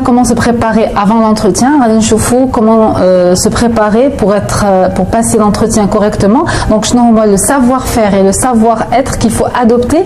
Comment se préparer avant l'entretien, comment se préparer pour passer l'entretien correctement. Donc le savoir-faire et le savoir-être qu'il faut adopter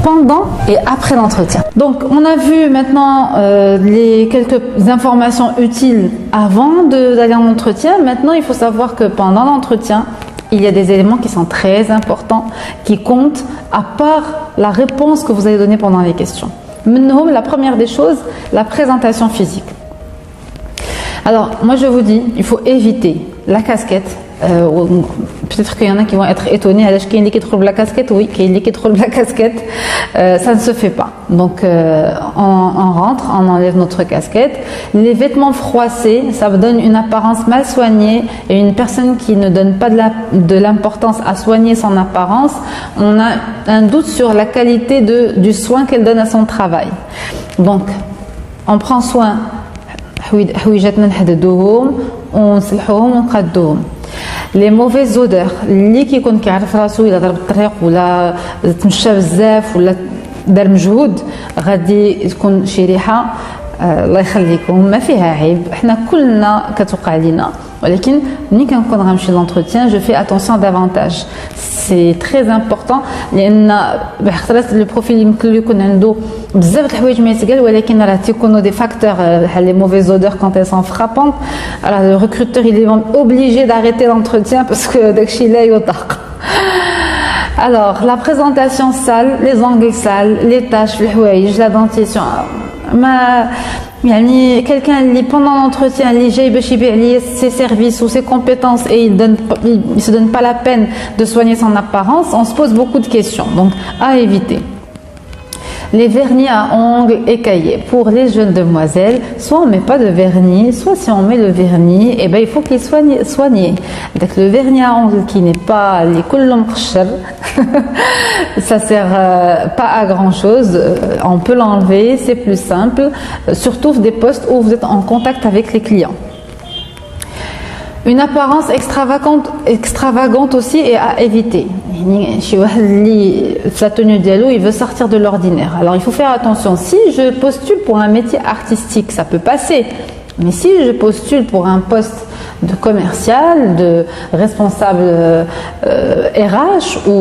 pendant et après l'entretien. Donc on a vu maintenant les quelques informations utiles avant d'aller en entretien. Maintenant il faut savoir que pendant l'entretien, il y a des éléments qui sont très importants, qui comptent à part la réponse que vous allez donner pendant les questions. La première des choses, la présentation physique. Alors, moi je vous dis, il faut éviter la casquette. Peut-être qu'il y en a qui vont être étonnés. Est-ce qu'il y a qui trouve la casquette? Oui, qu'il y a qui trouve la casquette. Ça ne se fait pas. Donc, on rentre, on enlève notre casquette. Les vêtements froissés, ça donne une apparence mal soignée. Et une personne qui ne donne pas de l'importance à soigner son apparence, on a un doute sur la qualité du soin qu'elle donne à son travail. Donc, on prend soin. Les mauvaises odeurs اللي كيكون كيعرف راسو الا ضرب الطريق ولا تمشى بزاف ولا دار مجهود غادي تكون شي ريحه الله يخليكم ما فيها عيب حنا كلنا كتوقع لينا ولكن ملي كنكون غنمشي لونتروتيان جو في اتونسيون دافونتاج سي تري امبورطون لان بحثرات لو بروفيل يمكن يكون عنده بزاف د الحوايج ما يتقال ولكن راه تيكونوا دي فاكتور بحال لي موفيز اودور كونط elles sont frappantes alors le recruteur il est obligé d'arrêter l'entretien parce que داكشي لا يطاق. Alors la présentation sale, les ongles sales, les taches, les الحوايج, la dentition quelqu'un qui pendant l'entretien ses services ou ses compétences et il se donne pas la peine de soigner son apparence, on se pose beaucoup de questions, donc à éviter. Les vernis à ongles écaillés. Pour les jeunes demoiselles, soit on ne met pas de vernis, soit si on met le vernis, eh ben, il faut qu'il soit soigné. Donc le vernis à ongles qui n'est pas les kollom khshar, ça sert pas à grand chose. On peut l'enlever, c'est plus simple, surtout des postes où vous êtes en contact avec les clients. Une apparence extravagante aussi est à éviter. Sa tenue diallo, il veut sortir de l'ordinaire. Alors il faut faire attention. Si je postule pour un métier artistique, ça peut passer. Mais si je postule pour un poste de commercial, de responsable RH ou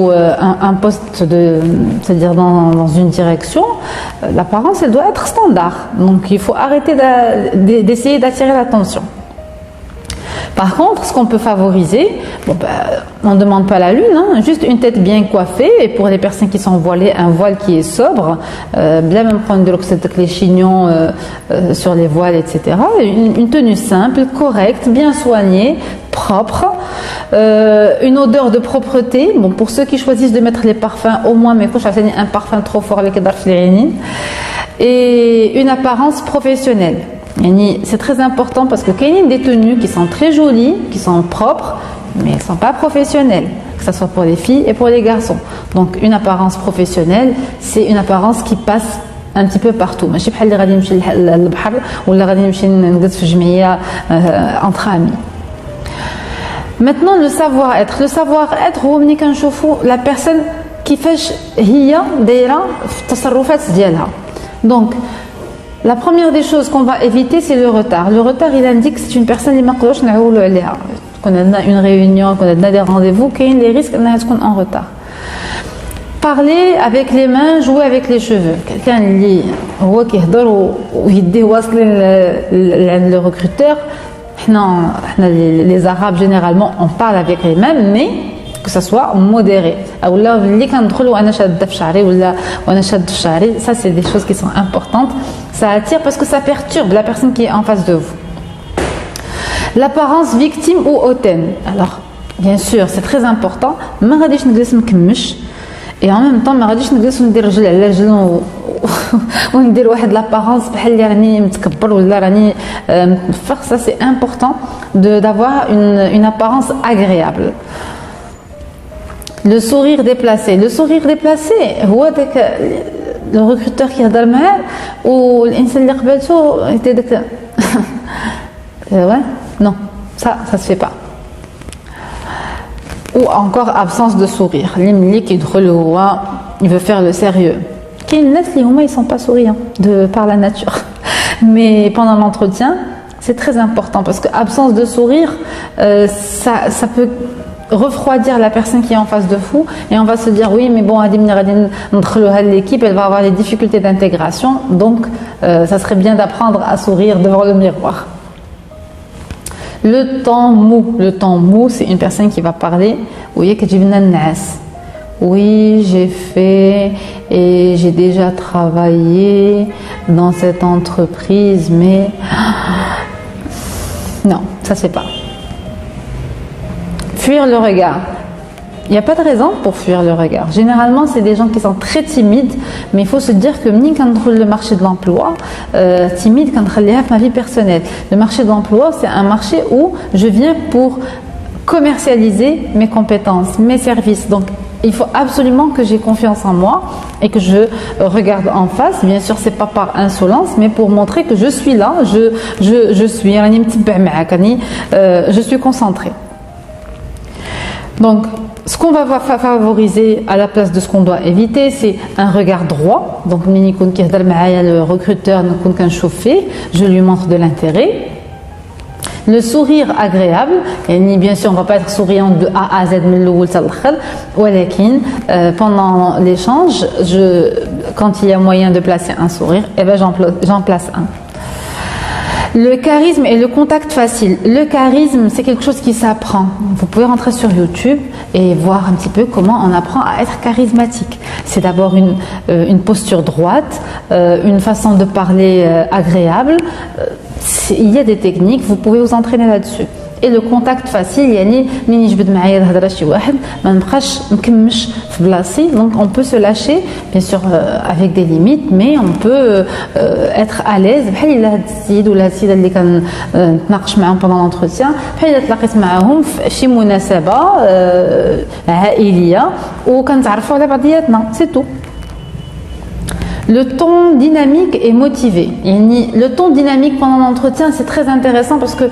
un poste c'est-à-dire dans une direction, l'apparence elle doit être standard. Donc il faut arrêter d'essayer d'attirer l'attention. Par contre, ce qu'on peut favoriser, on ne demande pas la lune, hein, juste une tête bien coiffée, et pour les personnes qui sont voilées, un voile qui est sobre, bien même prendre les chignons sur les voiles, etc. Une tenue simple, correcte, bien soignée, propre, une odeur de propreté. Bon, pour ceux qui choisissent de mettre les parfums, au moins, mais un parfum trop fort avec et une apparence professionnelle. C'est très important parce que qu'il y a des tenues qui sont très jolies, qui sont propres, mais elles ne sont pas professionnelles, que ce soit pour les filles et pour les garçons. Donc une apparence professionnelle, c'est une apparence qui passe un petit peu partout. ماشي بحال اللي غادي نمشي للبحر ولا غادي نمشي نجلس في جمعية entre amis. Maintenant le savoir-être. Le savoir-être هو ملي كنشوفوا la personne كيفاش هي دايره في التصرفات ديالها. Donc la première des choses qu'on va éviter, c'est le retard. Le retard, il indique que c'est une personne qui qu'on a une réunion, qu'on a des rendez-vous, qu'il y a les risques d'être en retard. Parler avec les mains, jouer avec les cheveux. Quelqu'un qui le recruteur, les Arabes généralement, on parle avec les mains, mais que ça soit modéré. Ça c'est des choses qui sont importantes. Ça attire parce que ça perturbe la personne qui est en face de vous. L'apparence victime ou hautaine. Alors, bien sûr, c'est très important. Et en même temps, ça c'est important d'avoir une apparence agréable. Le sourire déplacé. Le sourire déplacé, le recruteur qui a dalma ou l'insan اللي قبلته était داك ouais non ça se fait pas. Ou encore absence de sourire. L'imli qui il veut faire le sérieux. Ils sont pas souriants par la nature. Mais pendant l'entretien, c'est très important parce que absence de sourire, ça peut refroidir la personne qui est en face de vous et on va se dire oui mais bon l'équipe elle va avoir des difficultés d'intégration donc ça serait bien d'apprendre à sourire devant le miroir. Le temps mou c'est une personne qui va parler oui j'ai fait et j'ai déjà travaillé dans cette entreprise mais non ça c'est pas. Fuir le regard. Il n'y a pas de raison pour fuir le regard. Généralement, c'est des gens qui sont très timides, mais il faut se dire que quand le marché de l'emploi, timide quand ma vie personnelle. Le marché de l'emploi, c'est un marché où je viens pour commercialiser mes compétences, mes services. Donc, il faut absolument que j'ai confiance en moi et que je regarde en face. Bien sûr, c'est pas par insolence, mais pour montrer que je suis là, je suis concentrée. Donc, ce qu'on va favoriser à la place de ce qu'on doit éviter, c'est un regard droit. Donc, le recruteur je lui montre de l'intérêt. Le sourire agréable, et bien sûr on ne va pas être souriant de A à Z, mais pendant l'échange, quand il y a moyen de placer un sourire, eh ben j'en place un. Le charisme et le contact facile. Le charisme, c'est quelque chose qui s'apprend. Vous pouvez rentrer sur YouTube et voir un petit peu comment on apprend à être charismatique. C'est d'abord une posture droite, une façon de parler agréable. Il y a des techniques, vous pouvez vous entraîner là-dessus. Et le contact facile, donc on peut se lâcher, bien sûr avec des limites, mais on peut être à l'aise. Pendant l'entretien, c'est tout. Le ton dynamique et motivé. Le ton dynamique pendant l'entretien, c'est très intéressant parce que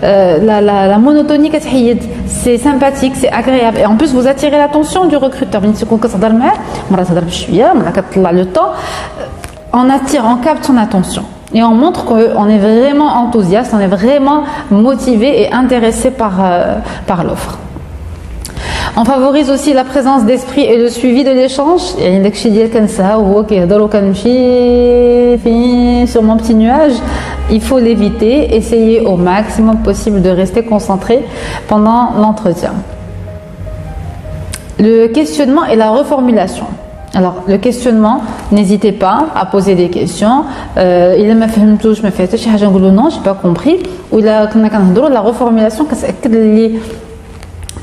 la monotonie, c'est sympathique, c'est agréable. Et en plus, vous attirez l'attention du recruteur. Le temps, on capte son attention. Et on montre qu'on est vraiment enthousiaste, on est vraiment motivé et intéressé par l'offre. On favorise aussi la présence d'esprit et le suivi de l'échange. Sur mon petit nuage, il faut l'éviter, essayer au maximum possible de rester concentré pendant l'entretien. Le questionnement et la reformulation. Alors, le questionnement, n'hésitez pas à poser des questions. Il m'a fait je me fais non, j'ai pas compris. Ou la reformulation,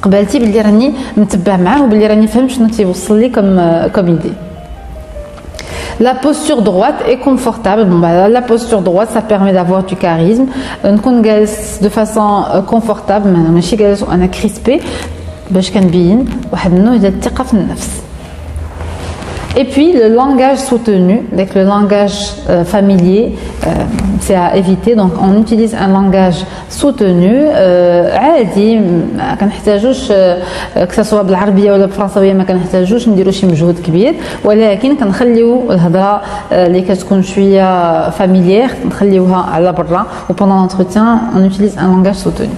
قبالتي بلي راني متبع معاه وبلي راني فهمت شنو تيوصل لي comme idée. La posture droite est confortable. La posture droite, ça permet d'avoir du charisme. نكون جالس de façon confortable, ماشي جالس وانا crispé باش كنبين واحد النوع ديال الثقة في النفس. Et puis le langage soutenu, avec le langage familier, c'est à éviter. Donc on utilise un langage soutenu. عادي ما كنحتاجوش que ça soit بالعربية ولا بالفرنساوية ما كنحتاجوش نديرو شي مجهود كبير ولكن كنخليو الهضرة اللي كتكون شوية familière نخليوها على برا. Ou pendant l'entretien on utilise un langage soutenu.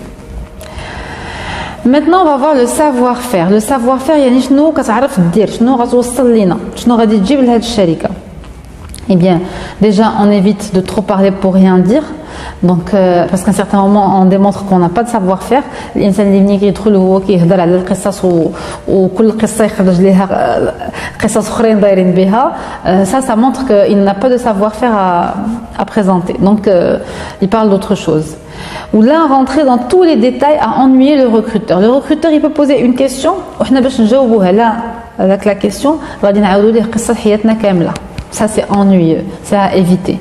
Maintenant, on va voir le savoir-faire. Le savoir-faire, يعني شنو كتعرف دير شنو غتوصل لينا شنو غادي تجيب لهاد الشركة. Eh bien, déjà, on évite de trop parler pour rien dire. Donc, parce qu'à un certain moment, on démontre qu'on n'a pas de savoir-faire. الإنسان اللي ملي كيدخل هو كيهضر على القصص وكل قصة يخرج ليها قصص أخرين دايرين بها. Ça montre qu'il n'a pas de savoir-faire à présenter. Donc, il parle d'autre chose. Ou là, rentrer dans tous les détails à ennuyer le recruteur. Le recruteur, il peut poser une question. وحنا باش نجاوبوها لا avec la question غادي نعاودوا ليه قصة حياتنا كاملة. Ça, c'est ennuyeux. C'est à éviter.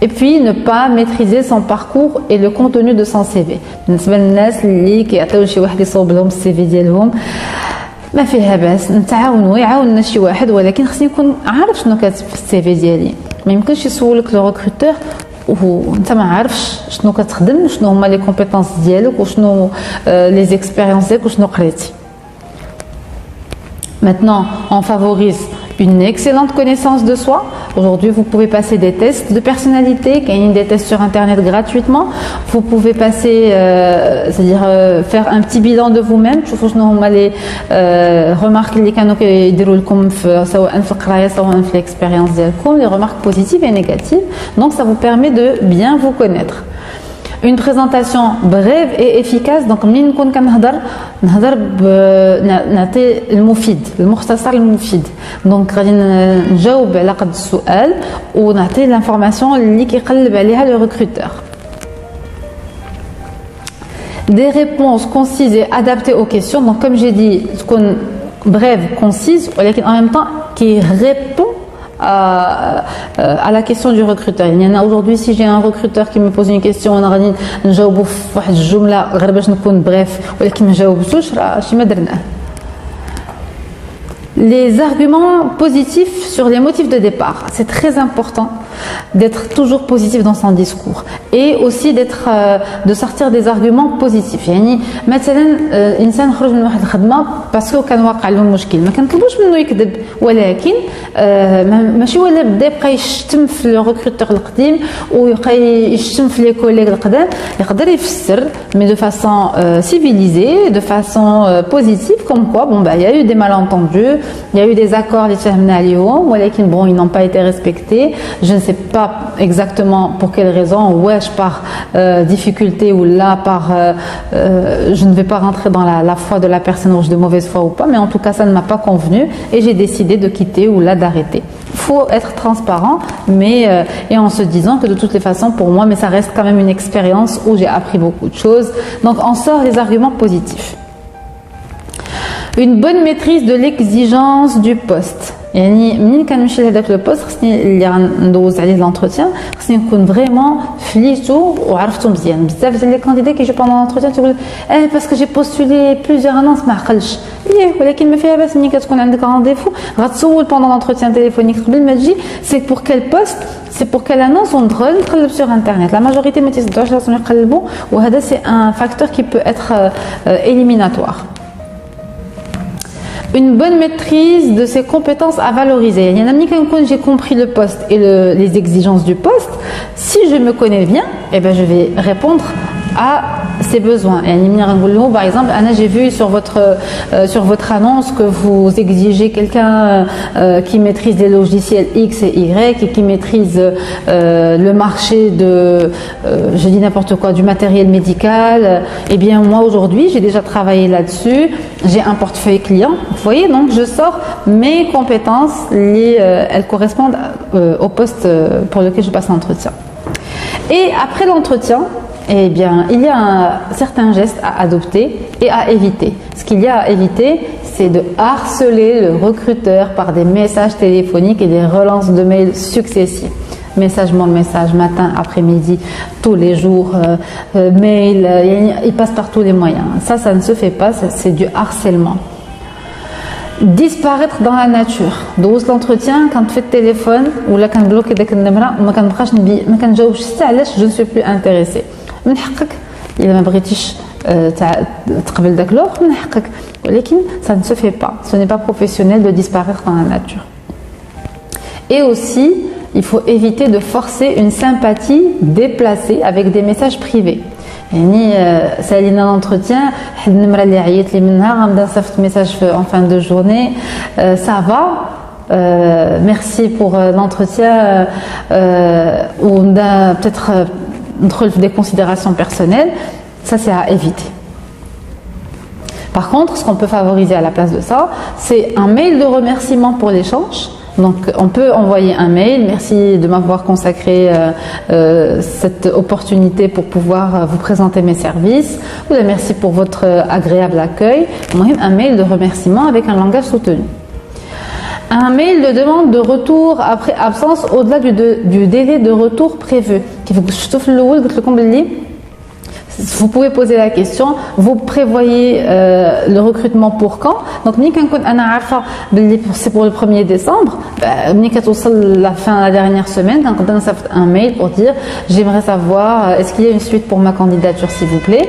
Et puis, ne pas maîtriser son parcours et le contenu de son CV. بالنسبة للناس اللي كيعطيو شي واحد يصوب لهم السي في ديالهم ما فيها باس نتعاونوا يعاوننا شي واحد ولكن خصني نكون عارف شنو كاتب في السي في ديالي. ما يمكنش يسولك لو ريكروتور وانت ما عارفش شنو كتخدم شنو هما لي كومبيتونس ديالك وشنو لي اكسبيريونس ديالك وشنو قريتي. Maintenant, on favorise une excellente connaissance de soi. Aujourd'hui, vous pouvez passer des tests de personnalité, il y a des tests sur internet gratuitement. Vous pouvez passer, c'est-à-dire faire un petit bilan de vous-même. Je vous les remarques l'expérience les remarques positives et négatives. Donc, ça vous permet de bien vous connaître. Une présentation brève et efficace. Donc, منين نكون كنهضر نعطي المفيد المختصر المفيد. Donc غادي نجاوب على قد السؤال ونعطي l'information اللي كيقلب عليها le recruteur. Des réponses concises et adaptées aux questions. Donc, comme j'ai dit, brève, concise, mais en même temps qui répond à la question du recruteur. Il y en a aujourd'hui, si j'ai un recruteur qui me pose une question, on a dit نجاوبو في واحد الجملة غير باش نكون bref ولكن ما جاوبتوش راه شي ما درناه. Les arguments positifs sur les motifs de départ. C'est très important d'être toujours positif dans son discours et aussi de sortir des arguments positifs. يعني مثلا انسان خرج من واحد الخدمه باسكو كان واقع له مشكل ما كنطلبوش منه يكذب ولكن ماشي ولا بدا يبقى يشتم في لو ريكروتور القديم ويبقى يشتم في لي كوليغ القدام. يقدر يفسر mais de façon civilisée, de façon positive, comme quoi bon bah il y a eu des malentendus, il y a eu des accords اللي تفهمنا عليهم ولكن bon ils n'ont pas été respectés. Je ne sais pas exactement pour quelle raison, wesh par difficulté ou là par je ne vais pas rentrer dans la foi de la personne ou de mauvaise foi ou pas, mais en tout cas ça ne m'a pas convenu et j'ai décidé de quitter ou là d'arrêter. Il faut être transparent, mais et en se disant que de toutes les façons pour moi, mais ça reste quand même une expérience où j'ai appris beaucoup de choses. Donc on sort les arguments positifs. Une bonne maîtrise de l'exigence du poste. يعني منين كنمشي لهداك لو بوست خصني اللي غندوز عليه لونتروتيان خصني نكون فريمون فليتو وعرفتو مزيان. بزاف ديال لي كانديدا كيجيو بوندون لونتروتيان تيقول باسكو جي بوستولي بليزيور انونس ما عقلش ليه ولكن ما فيها باس ملي كتكون عندك رونديفو غتسول بوندون لونتروتيان تيليفونيك قبل ما تجي سي بور كيل بوست سي بور كيل انونس وندخل نقلب سور انترنت. لا ماجوريتي ما تيصدعوش راسهم يقلبوا وهذا سي ان فاكتور كي بو اتر éliminatoire. Une bonne maîtrise de ses compétences à valoriser. Il y en a quand j'ai compris le poste et les exigences du poste. Si je me connais bien, eh ben je vais répondre à ses besoins. Et par exemple, Anna, j'ai vu sur votre annonce que vous exigez quelqu'un qui maîtrise les logiciels X et Y et qui maîtrise le marché de, je dis n'importe quoi, du matériel médical. Eh bien, moi aujourd'hui, j'ai déjà travaillé là-dessus. J'ai un portefeuille client. Vous voyez, donc je sors mes compétences, elles correspondent au poste pour lequel je passe l'entretien. Et après l'entretien, eh bien, il y a certains gestes à adopter et à éviter. Ce qu'il y a à éviter, c'est de harceler le recruteur par des messages téléphoniques et des relances de mails successives. Message, matin, après-midi, tous les jours, mail, il passe par tous les moyens. Ça ne se fait pas, c'est du harcèlement. Disparaître dans la nature. دوز l'entretien quand tu fais le téléphone ou là quand bloqué داك النمره وما كنبقاش ما كنجاوبش حتى علاش je ne suis plus intéressée. من حقك الا ما بغيتيش تقبل داك لوغ من حقك ولكن ça ne se fait pas. Ce n'est pas professionnel de disparaître dans la nature. Et aussi, il faut éviter de forcer une sympathie déplacée avec des messages privés. يعني سالينا l'entretien حد النمره اللي عيط لي منها غنبدا نصيفط ميساج en fin de journée ça va merci pour l'entretien ou peut-être ندخل في des considérations personnelles. Ça c'est à éviter. Par contre, ce qu'on peut favoriser à la place de ça, c'est un mail de remerciement pour l'échange. Donc on peut envoyer un mail, merci de m'avoir consacré cette opportunité pour pouvoir vous présenter mes services, ou merci pour votre agréable accueil. Un mail de remerciement avec un langage soutenu. Un mail de demande de retour après absence au-delà du délai de retour prévu. Vous pouvez poser la question, vous prévoyez le recrutement pour quand? Donc, c'est pour le 1er décembre, la fin de la dernière semaine, quand on a un mail pour dire j'aimerais savoir est-ce qu'il y a une suite pour ma candidature s'il vous plaît.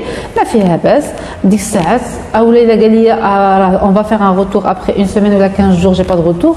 On va faire un retour après une semaine ou 15 jours, j'ai pas de retour.